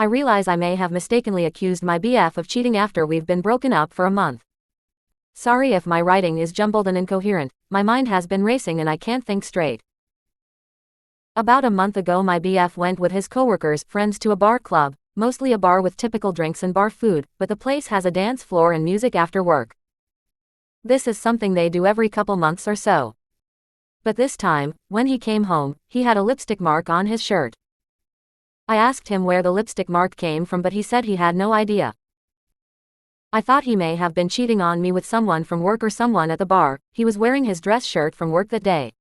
I realize I may have mistakenly accused my BF of cheating after we've been broken up for a month. Sorry if my writing is jumbled and incoherent, my mind has been racing and I can't think straight. About a month ago my BF went with his coworkers, friends to a bar club, mostly a bar with typical drinks and bar food, but the place has a dance floor and music after work. This is something they do every couple months or so. But this time, when he came home, he had a lipstick mark on his shirt. I asked him where the lipstick mark came from, but he said he had no idea. I thought he may have been cheating on me with someone from work or someone at the bar. He was wearing his dress shirt from work that day.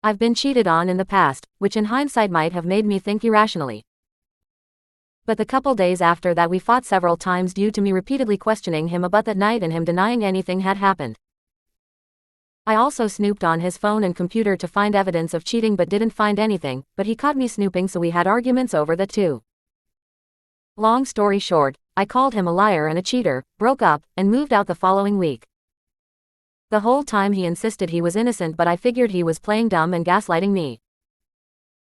I've been cheated on in the past, which in hindsight might have made me think irrationally. But the couple days after that we fought several times due to me repeatedly questioning him about that night and him denying anything had happened. I also snooped on his phone and computer to find evidence of cheating but didn't find anything, but he caught me snooping so we had arguments over that too. Long story short, I called him a liar and a cheater, broke up, and moved out the following week. The whole time he insisted he was innocent, but I figured he was playing dumb and gaslighting me.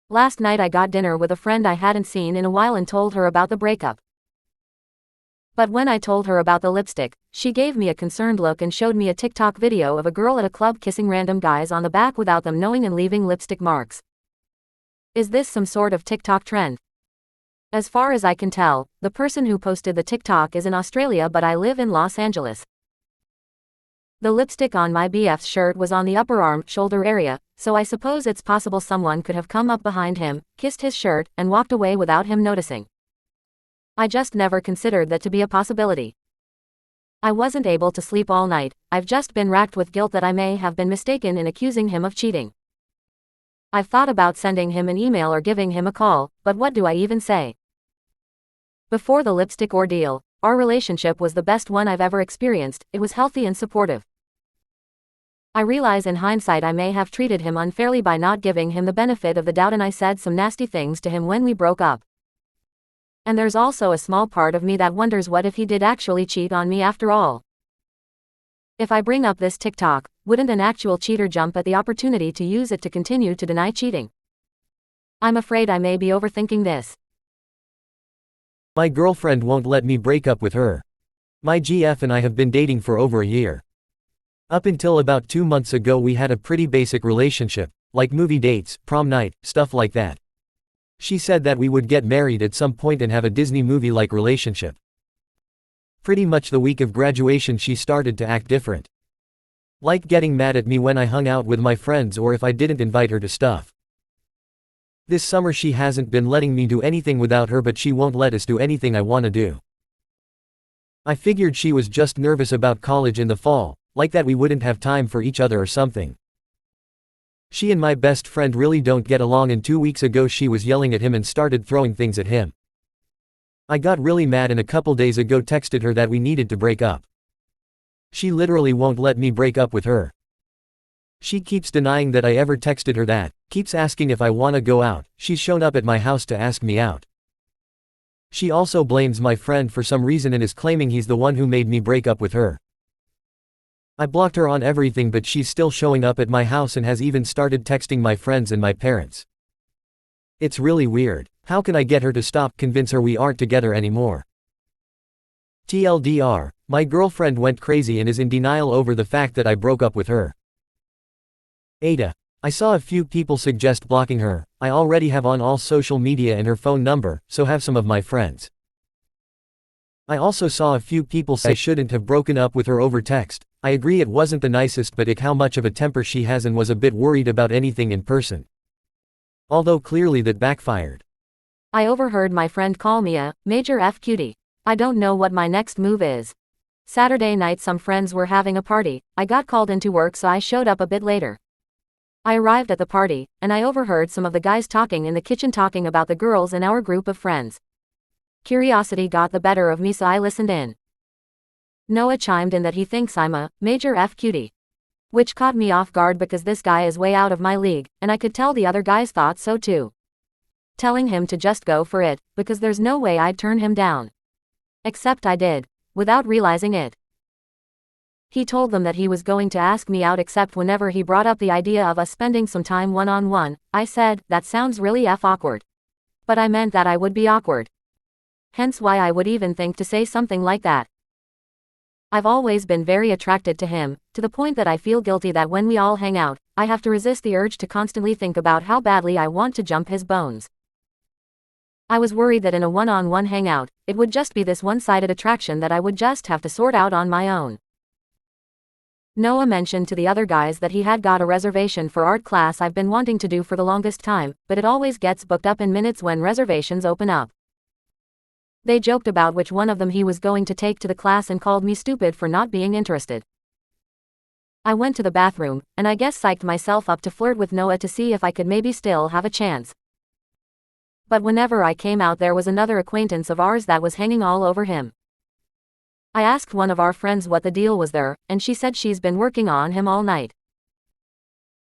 Last night I got dinner with a friend I hadn't seen in a while and told her about the breakup. But when I told her about the lipstick, she gave me a concerned look and showed me a TikTok video of a girl at a club kissing random guys on the back without them knowing and leaving lipstick marks. Is this some sort of TikTok trend? As far as I can tell, the person who posted the TikTok is in Australia but I live in Los Angeles. The lipstick on my BF's shirt was on the upper arm, shoulder area, so I suppose it's possible someone could have come up behind him, kissed his shirt, and walked away without him noticing. I just never considered that to be a possibility. I wasn't able to sleep all night. I've just been racked with guilt that I may have been mistaken in accusing him of cheating. I've thought about sending him an email or giving him a call, but what do I even say? Before the lipstick ordeal, our relationship was the best one I've ever experienced. It was healthy and supportive. I realize in hindsight I may have treated him unfairly by not giving him the benefit of the doubt and I said some nasty things to him when we broke up. And there's also a small part of me that wonders what if he did actually cheat on me after all. If I bring up this TikTok, wouldn't an actual cheater jump at the opportunity to use it to continue to deny cheating? I'm afraid I may be overthinking this. My girlfriend won't let me break up with her. My GF and I have been dating for over a year. Up until about 2 months ago we had a pretty basic relationship, like movie dates, prom night, stuff like that. She said that we would get married at some point and have a Disney movie-like relationship. Pretty much the week of graduation she started to act different. Like getting mad at me when I hung out with my friends or if I didn't invite her to stuff. This summer she hasn't been letting me do anything without her, but she won't let us do anything I want to do. I figured she was just nervous about college in the fall, like that we wouldn't have time for each other or something. She and my best friend really don't get along and 2 weeks ago she was yelling at him and started throwing things at him. I got really mad and a couple days ago texted her that we needed to break up. She literally won't let me break up with her. She keeps denying that I ever texted her that, keeps asking if I wanna go out. She's shown up at my house to ask me out. She also blames my friend for some reason and is claiming he's the one who made me break up with her. I blocked her on everything but she's still showing up at my house and has even started texting my friends and my parents. It's really weird. How can I get her to stop, convince her we aren't together anymore? TLDR, my girlfriend went crazy and is in denial over the fact that I broke up with her. Ada. I saw a few people suggest blocking her. I already have on all social media and her phone number, so have some of my friends. I also saw a few people say I shouldn't have broken up with her over text. I agree it wasn't the nicest, but how much of a temper she has and was a bit worried about anything in person. Although clearly that backfired. I overheard my friend call me a major F cutie. I don't know what my next move is. Saturday night some friends were having a party. I got called into work so I showed up a bit later. I arrived at the party, and I overheard some of the guys talking in the kitchen talking about the girls in our group of friends. Curiosity got the better of me so I listened in. Noah chimed in that he thinks I'm a major F cutie. Which caught me off guard because this guy is way out of my league, and I could tell the other guys thought so too. Telling him to just go for it, because there's no way I'd turn him down. Except I did, without realizing it. He told them that he was going to ask me out except whenever he brought up the idea of us spending some time one-on-one, I said, that sounds really awkward. But I meant that I would be awkward. Hence why I would even think to say something like that. I've always been very attracted to him, to the point that I feel guilty that when we all hang out, I have to resist the urge to constantly think about how badly I want to jump his bones. I was worried that in a one-on-one hangout, it would just be this one-sided attraction that I would just have to sort out on my own. Noah mentioned to the other guys that he had got a reservation for art class I've been wanting to do for the longest time, but it always gets booked up in minutes when reservations open up. They joked about which one of them he was going to take to the class and called me stupid for not being interested. I went to the bathroom, and I guess psyched myself up to flirt with Noah to see if I could maybe still have a chance. But whenever I came out there was another acquaintance of ours that was hanging all over him. I asked one of our friends what the deal was there, and she said she's been working on him all night.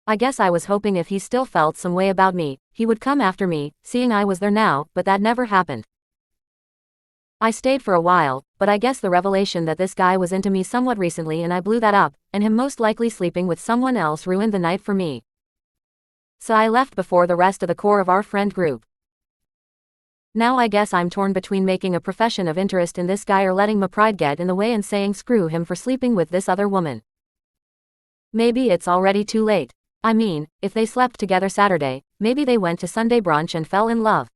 I guess I was hoping if he still felt some way about me, he would come after me, seeing I was there now, but that never happened. I stayed for a while, but I guess the revelation that this guy was into me somewhat recently and I blew that up, and him most likely sleeping with someone else ruined the night for me. So I left before the rest of the core of our friend group. Now I guess I'm torn between making a profession of interest in this guy or letting my pride get in the way and saying screw him for sleeping with this other woman. Maybe it's already too late. I mean, if they slept together Saturday, maybe they went to Sunday brunch and fell in love.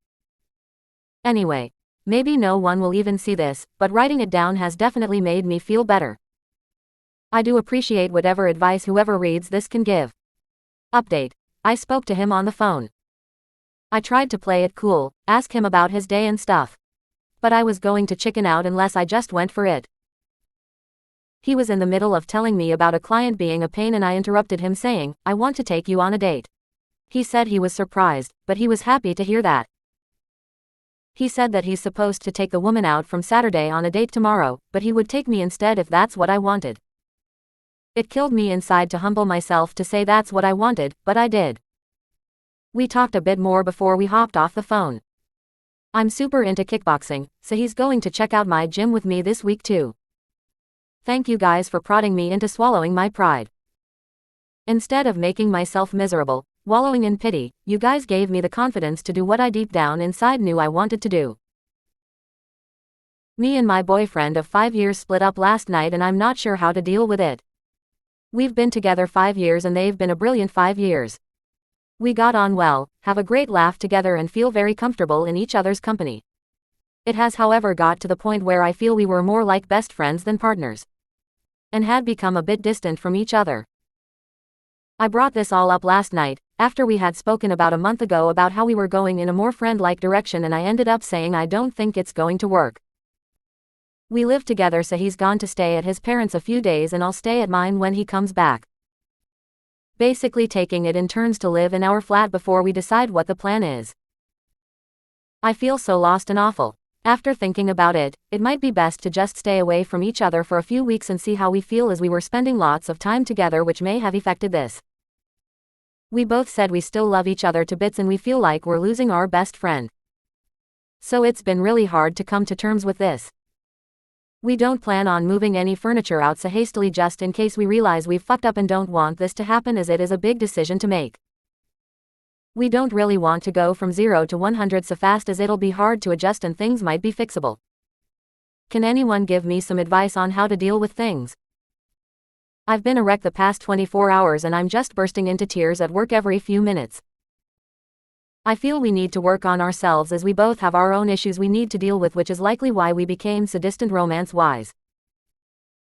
Anyway, maybe no one will even see this, but writing it down has definitely made me feel better. I do appreciate whatever advice whoever reads this can give. Update. I spoke to him on the phone. I tried to play it cool, ask him about his day and stuff. But I was going to chicken out unless I just went for it. He was in the middle of telling me about a client being a pain and I interrupted him saying, I want to take you on a date. He said he was surprised, but he was happy to hear that. He said that he's supposed to take the woman out from Saturday on a date tomorrow, but he would take me instead if that's what I wanted. It killed me inside to humble myself to say that's what I wanted, but I did. We talked a bit more before we hopped off the phone. I'm super into kickboxing, so he's going to check out my gym with me this week too. Thank you guys for prodding me into swallowing my pride. Instead of making myself miserable, wallowing in pity, you guys gave me the confidence to do what I deep down inside knew I wanted to do. Me and my boyfriend of 5 years split up last night and I'm not sure how to deal with it. We've been together 5 years and they've been a brilliant 5 years. We got on well, have a great laugh together and feel very comfortable in each other's company. It has however got to the point where I feel we were more like best friends than partners. And had become a bit distant from each other. I brought this all up last night, after we had spoken about a month ago about how we were going in a more friend-like direction and I ended up saying I don't think it's going to work. We live together so he's gone to stay at his parents a few days and I'll stay at mine when he comes back. Basically taking it in turns to live in our flat before we decide what the plan is. I feel so lost and awful. After thinking about it, it might be best to just stay away from each other for a few weeks and see how we feel as we were spending lots of time together which may have affected this. We both said we still love each other to bits and we feel like we're losing our best friend. So it's been really hard to come to terms with this. We don't plan on moving any furniture out so hastily just in case we realize we've fucked up and don't want this to happen as it is a big decision to make. We don't really want to go from 0 to 100 so fast as it'll be hard to adjust and things might be fixable. Can anyone give me some advice on how to deal with things? I've been a wreck the past 24 hours and I'm just bursting into tears at work every few minutes. I feel we need to work on ourselves as we both have our own issues we need to deal with which is likely why we became so distant romance-wise.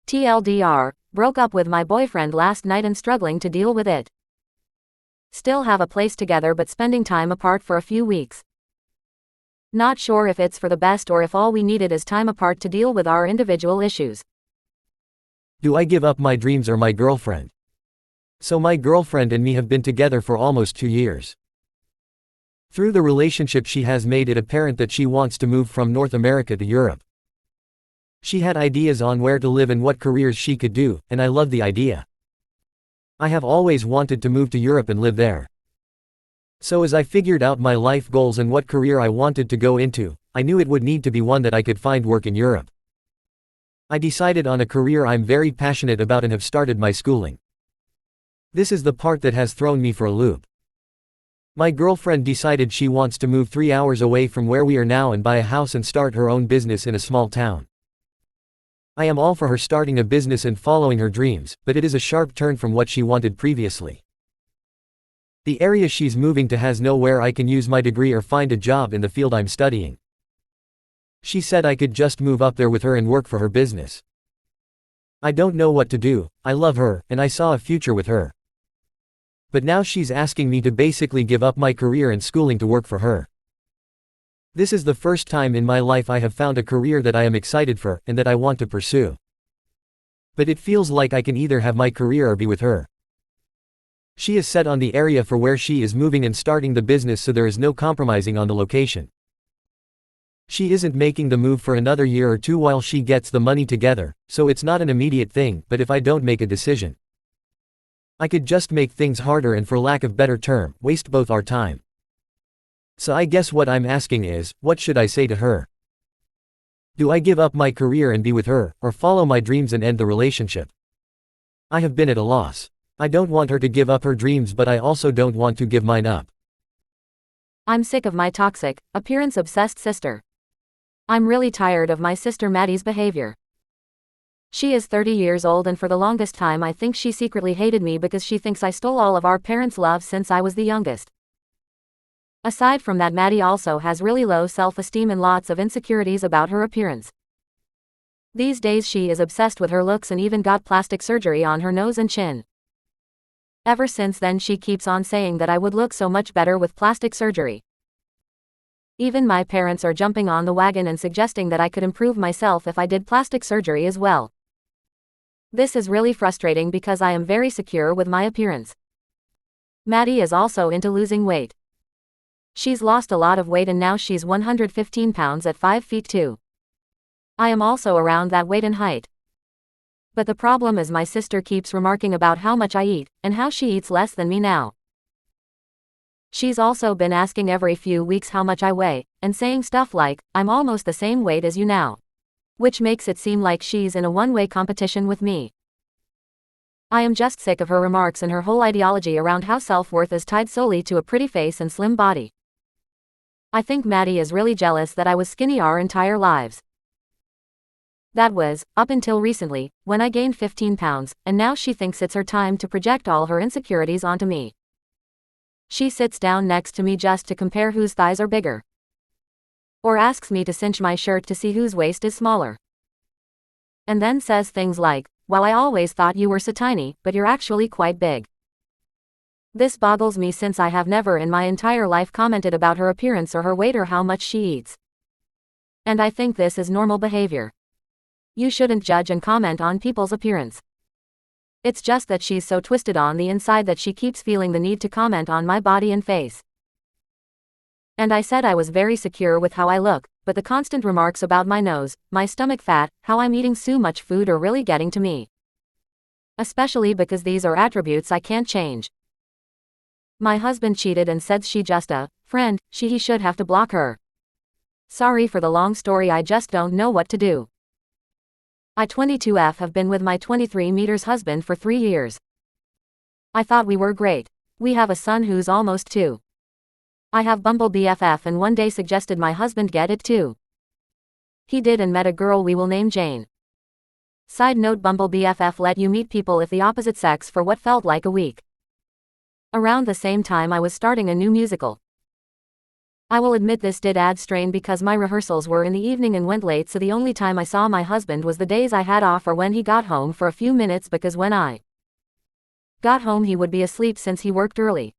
TLDR, broke up with my boyfriend last night and struggling to deal with it. Still have a place together but spending time apart for a few weeks. Not sure if it's for the best or if all we needed is time apart to deal with our individual issues. Do I give up my dreams or my girlfriend? So my girlfriend and me have been together for almost 2 years. Through the relationship she has made it apparent that she wants to move from North America to Europe. She had ideas on where to live and what careers she could do, and I love the idea. I have always wanted to move to Europe and live there. So as I figured out my life goals and what career I wanted to go into, I knew it would need to be one that I could find work in Europe. I decided on a career I'm very passionate about and have started my schooling. This is the part that has thrown me for a loop. My girlfriend decided she wants to move 3 hours away from where we are now and buy a house and start her own business in a small town. I am all for her starting a business and following her dreams, but it is a sharp turn from what she wanted previously. The area she's moving to has nowhere I can use my degree or find a job in the field I'm studying. She said I could just move up there with her and work for her business. I don't know what to do. I love her, and I saw a future with her. But now she's asking me to basically give up my career and schooling to work for her. This is the first time in my life I have found a career that I am excited for, and that I want to pursue. But it feels like I can either have my career or be with her. She is set on the area for where she is moving and starting the business, so there is no compromising on the location. She isn't making the move for another year or two while she gets the money together, so it's not an immediate thing, but if I don't make a decision, I could just make things harder and, for lack of better term, waste both our time. So I guess what I'm asking is, what should I say to her? Do I give up my career and be with her, or follow my dreams and end the relationship? I have been at a loss. I don't want her to give up her dreams, but I also don't want to give mine up. I'm sick of my toxic, appearance-obsessed sister. I'm really tired of my sister Maddie's behavior. She is 30 years old, and for the longest time I think she secretly hated me because she thinks I stole all of our parents' love since I was the youngest. Aside from that, Maddie also has really low self-esteem and lots of insecurities about her appearance. These days she is obsessed with her looks and even got plastic surgery on her nose and chin. Ever since then she keeps on saying that I would look so much better with plastic surgery. Even my parents are jumping on the wagon and suggesting that I could improve myself if I did plastic surgery as well. This is really frustrating because I am very secure with my appearance. Maddie is also into losing weight. She's lost a lot of weight and now she's 115 pounds at 5 feet 2. I am also around that weight and height. But the problem is my sister keeps remarking about how much I eat, and how she eats less than me now. She's also been asking every few weeks how much I weigh, and saying stuff like, "I'm almost the same weight as you now." Which makes it seem like she's in a one-way competition with me. I am just sick of her remarks and her whole ideology around how self-worth is tied solely to a pretty face and slim body. I think Maddie is really jealous that I was skinny our entire lives. That was, up until recently, when I gained 15 pounds, and now she thinks it's her time to project all her insecurities onto me. She sits down next to me just to compare whose thighs are bigger. Or asks me to cinch my shirt to see whose waist is smaller. And then says things like, "Well, I always thought you were so tiny, but you're actually quite big." This boggles me since I have never in my entire life commented about her appearance or her weight or how much she eats. And I think this is normal behavior. You shouldn't judge and comment on people's appearance. It's just that she's so twisted on the inside that she keeps feeling the need to comment on my body and face. And I said I was very secure with how I look, but the constant remarks about my nose, my stomach fat, how I'm eating so much food are really getting to me. Especially because these are attributes I can't change. My husband cheated and said she just a friend, he should have to block her. Sorry for the long story, I just don't know what to do. I 22F have been with my 23 meters husband for 3 years. I thought we were great. We have a son who's almost 2. I have Bumble BFF and one day suggested my husband get it too. He did and met a girl we will name Jane. Side note, Bumble BFF let you meet people of the opposite sex for what felt like a week. Around the same time I was starting a new musical. I will admit this did add strain because my rehearsals were in the evening and went late, so the only time I saw my husband was the days I had off or when he got home for a few minutes, because when I got home he would be asleep since he worked early.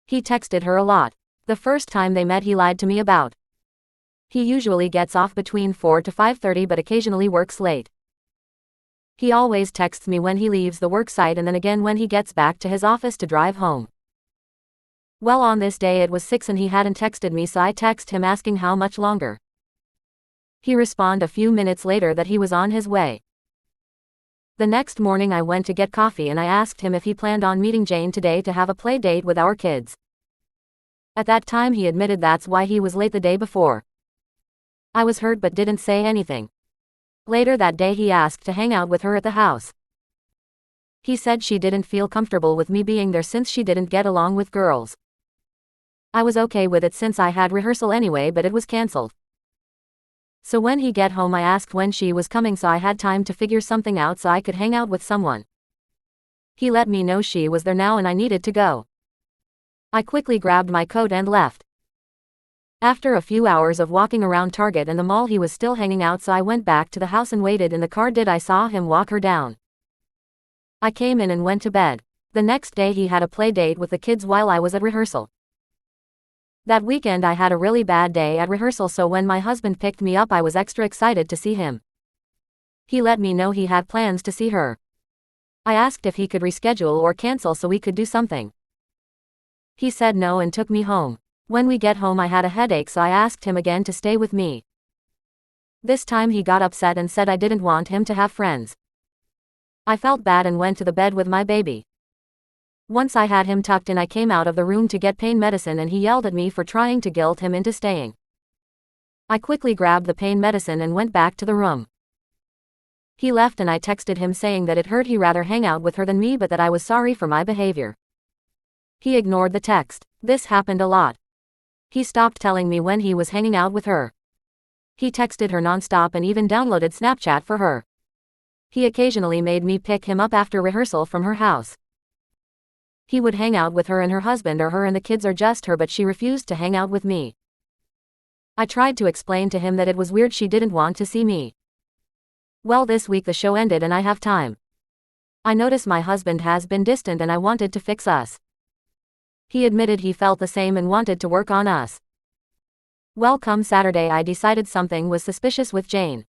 He texted her a lot. The first time they met he lied to me about. He usually gets off between 4 to 5:30 but occasionally works late. He always texts me when he leaves the work site and then again when he gets back to his office to drive home. Well, on this day it was 6 and he hadn't texted me, so I text him asking how much longer. He responded a few minutes later that he was on his way. The next morning I went to get coffee and I asked him if he planned on meeting Jane today to have a play date with our kids. At that time he admitted that's why he was late the day before. I was hurt but didn't say anything. Later that day he asked to hang out with her at the house. He said she didn't feel comfortable with me being there since she didn't get along with girls. I was okay with it since I had rehearsal anyway, but it was cancelled. So when he get home I asked when she was coming so I had time to figure something out so I could hang out with someone. He let me know she was there now and I needed to go. I quickly grabbed my coat and left. After a few hours of walking around Target and the mall he was still hanging out, so I went back to the house and waited in the car. I saw him walk her down. I came in and went to bed. The next day he had a play date with the kids while I was at rehearsal. That weekend I had a really bad day at rehearsal, so when my husband picked me up I was extra excited to see him. He let me know he had plans to see her. I asked if he could reschedule or cancel so we could do something. He said no and took me home. When we get home I had a headache, so I asked him again to stay with me. This time he got upset and said I didn't want him to have friends. I felt bad and went to the bed with my baby. Once I had him tucked in I came out of the room to get pain medicine and he yelled at me for trying to guilt him into staying. I quickly grabbed the pain medicine and went back to the room. He left and I texted him saying that it hurt he'd rather hang out with her than me but that I was sorry for my behavior. He ignored the text. This happened a lot. He stopped telling me when he was hanging out with her. He texted her nonstop and even downloaded Snapchat for her. He occasionally made me pick him up after rehearsal from her house. He would hang out with her and her husband or her and the kids or just her, but she refused to hang out with me. I tried to explain to him that it was weird she didn't want to see me. Well, this week the show ended and I have time. I notice my husband has been distant and I wanted to fix us. He admitted he felt the same and wanted to work on us. Well, come Saturday I decided something was suspicious with Jane.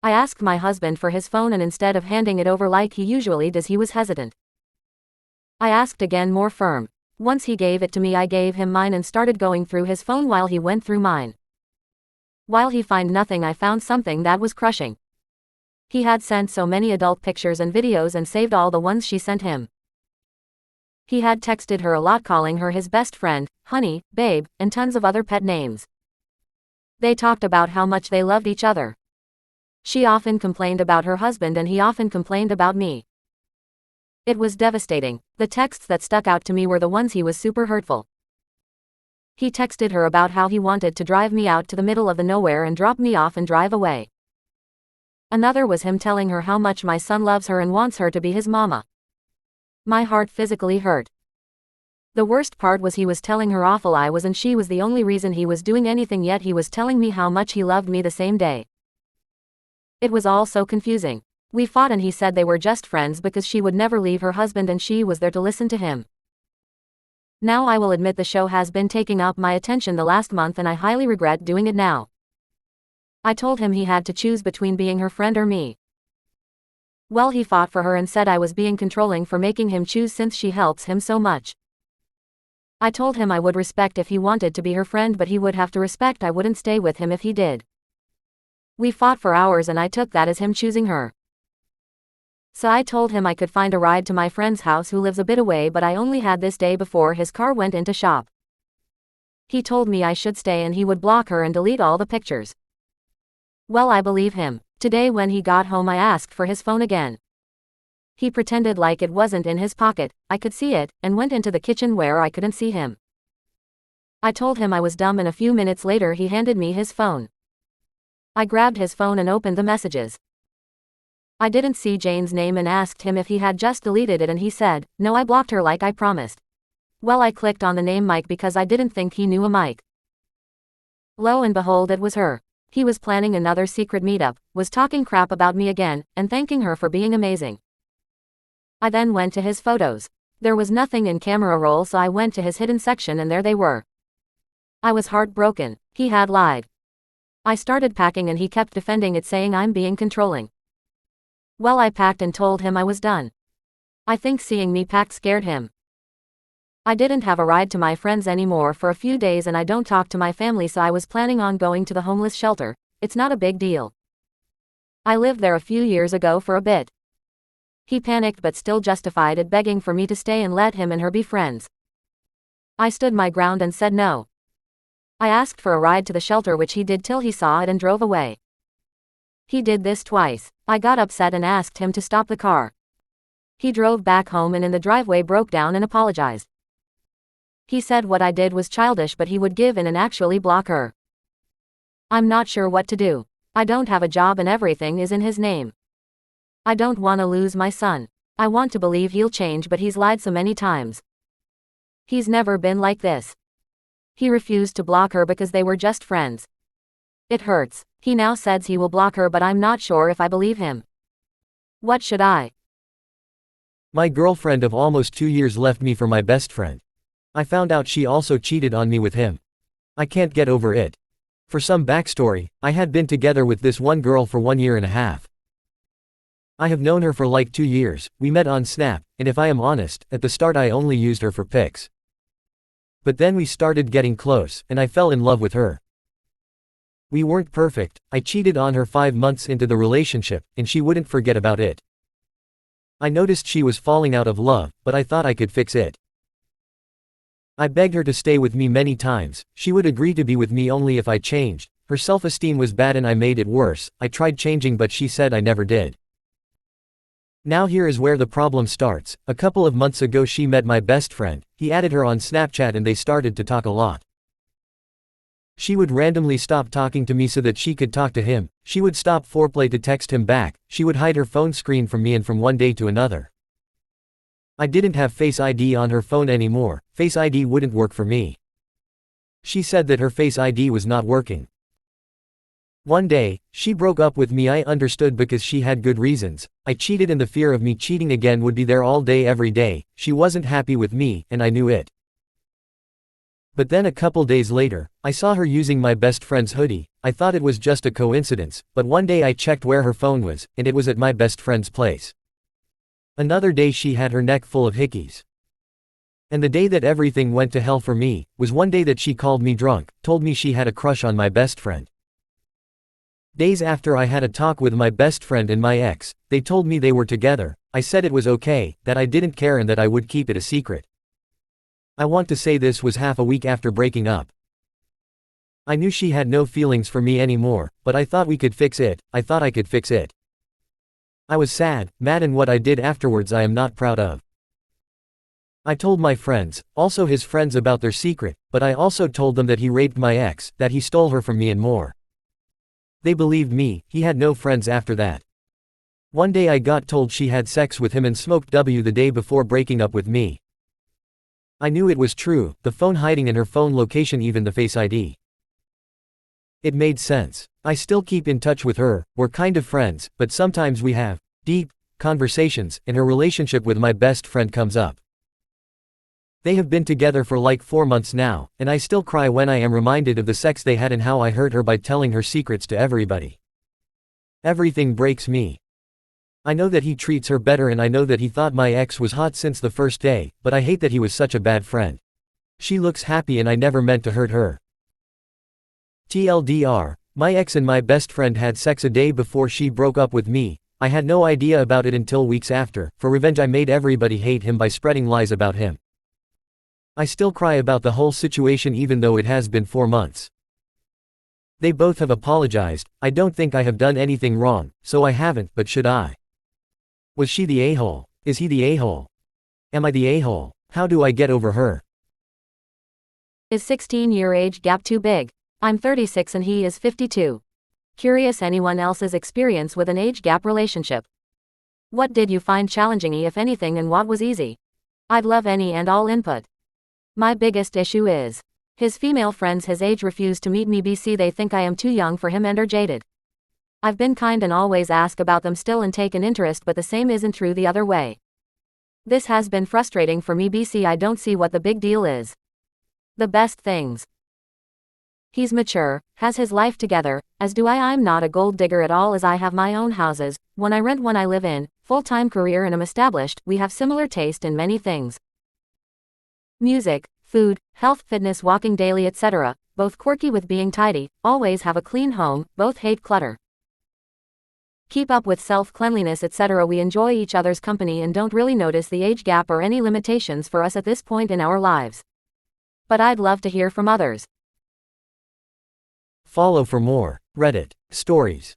I asked my husband for his phone and instead of handing it over like he usually does he was hesitant. I asked again, more firm. Once he gave it to me I gave him mine and started going through his phone while he went through mine. While he found nothing I found something that was crushing. He had sent so many adult pictures and videos and saved all the ones she sent him. He had texted her a lot calling her his best friend, honey, babe, and tons of other pet names. They talked about how much they loved each other. She often complained about her husband and he often complained about me. It was devastating. The texts that stuck out to me were the ones he was super hurtful. He texted her about how he wanted to drive me out to the middle of the nowhere and drop me off and drive away. Another was him telling her how much my son loves her and wants her to be his mama. My heart physically hurt. The worst part was he was telling her awful I was and she was the only reason he was doing anything, yet he was telling me how much he loved me the same day. It was all so confusing. We fought and he said they were just friends because she would never leave her husband and she was there to listen to him. Now I will admit the show has been taking up my attention the last month and I highly regret doing it now. I told him he had to choose between being her friend or me. Well, he fought for her and said I was being controlling for making him choose since she helps him so much. I told him I would respect if he wanted to be her friend, but he would have to respect I wouldn't stay with him if he did. We fought for hours and I took that as him choosing her. So I told him I could find a ride to my friend's house who lives a bit away, but I only had this day before his car went into shop. He told me I should stay and he would block her and delete all the pictures. Well, I believe him. Today when he got home I asked for his phone again. He pretended like it wasn't in his pocket, I could see it, and went into the kitchen where I couldn't see him. I told him I was dumb and a few minutes later he handed me his phone. I grabbed his phone and opened the messages. I didn't see Jane's name and asked him if he had just deleted it and he said, no, I blocked her like I promised. Well, I clicked on the name Mike because I didn't think he knew a Mike. Lo and behold, it was her. He was planning another secret meetup, was talking crap about me again, and thanking her for being amazing. I then went to his photos. There was nothing in camera roll, so I went to his hidden section and there they were. I was heartbroken. He had lied. I started packing and he kept defending it, saying I'm being controlling. Well, I packed and told him I was done. I think seeing me pack scared him. I didn't have a ride to my friends anymore for a few days and I don't talk to my family, so I was planning on going to the homeless shelter. It's not a big deal. I lived there a few years ago for a bit. He panicked but still justified it, begging for me to stay and let him and her be friends. I stood my ground and said no. I asked for a ride to the shelter, which he did till he saw it and drove away. He did this twice. I got upset and asked him to stop the car. He drove back home and in the driveway broke down and apologized. He said what I did was childish, but he would give in and actually block her. I'm not sure what to do. I don't have a job and everything is in his name. I don't want to lose my son. I want to believe he'll change, but he's lied so many times. He's never been like this. He refused to block her because they were just friends. It hurts. He now says he will block her, but I'm not sure if I believe him. What should I? My girlfriend of almost 2 years left me for my best friend. I found out she also cheated on me with him. I can't get over it. For some backstory, I had been together with this one girl for 1 year and a half. I have known her for like 2 years, we met on Snap, and if I am honest, at the start I only used her for pics. But then we started getting close, and I fell in love with her. We weren't perfect, I cheated on her 5 months into the relationship, and she wouldn't forget about it. I noticed she was falling out of love, but I thought I could fix it. I begged her to stay with me many times, she would agree to be with me only if I changed. Her self-esteem was bad and I made it worse. I tried changing but she said I never did. Now here is where the problem starts. A couple of months ago she met my best friend, he added her on Snapchat and they started to talk a lot. She would randomly stop talking to me so that she could talk to him, she would stop foreplay to text him back, she would hide her phone screen from me and from one day to another. I didn't have Face ID on her phone anymore, Face ID wouldn't work for me. She said that her Face ID was not working. One day, she broke up with me. I understood because she had good reasons. I cheated and the fear of me cheating again would be there all day every day. She wasn't happy with me, and I knew it. But then a couple days later, I saw her using my best friend's hoodie. I thought it was just a coincidence, but one day I checked where her phone was, and it was at my best friend's place. Another day she had her neck full of hickeys. And the day that everything went to hell for me, was one day that she called me drunk, told me she had a crush on my best friend. Days after I had a talk with my best friend and my ex, they told me they were together. I said it was okay, that I didn't care and that I would keep it a secret. I want to say this was half a week after breaking up. I knew she had no feelings for me anymore, but I thought we could fix it. I thought I could fix it. I was sad, mad, and what I did afterwards I am not proud of. I told my friends, also his friends, about their secret, but I also told them that he raped my ex, that he stole her from me and more. They believed me. He had no friends after that. One day I got told she had sex with him and smoked W the day before breaking up with me. I knew it was true, the phone hiding in her phone location, even the Face ID. It made sense. I still keep in touch with her, we're kind of friends, but sometimes we have deep conversations, and her relationship with my best friend comes up. They have been together for like 4 months now, and I still cry when I am reminded of the sex they had and how I hurt her by telling her secrets to everybody. Everything breaks me. I know that he treats her better and I know that he thought my ex was hot since the first day, but I hate that he was such a bad friend. She looks happy and I never meant to hurt her. TLDR, my ex and my best friend had sex a day before she broke up with me. I had no idea about it until weeks after. For revenge I made everybody hate him by spreading lies about him. I still cry about the whole situation even though it has been 4 months. They both have apologized. I don't think I have done anything wrong, so I haven't, but should I? Was she the a-hole? Is he the a-hole? Am I the a-hole? How do I get over her? Is 16-year age gap too big? I'm 36 and he is 52. Curious anyone else's experience with an age gap relationship. What did you find challenging, if anything, and what was easy? I'd love any and all input. My biggest issue is his female friends his age refuse to meet me BC they think I am too young for him and are jaded. I've been kind and always ask about them still and take an interest, but the same isn't true the other way. This has been frustrating for me BC. I don't see what the big deal is. The best things. He's mature, has his life together, as do I. I'm not a gold digger at all, as I have my own houses, one I rent, one I live in, full-time career, and am established. We have similar taste in many things. Music, food, health, fitness, walking daily, etc. Both quirky with being tidy, always have a clean home, both hate clutter. Keep up with self-cleanliness, etc. We enjoy each other's company and don't really notice the age gap or any limitations for us at this point in our lives. But I'd love to hear from others. Follow for more Reddit stories.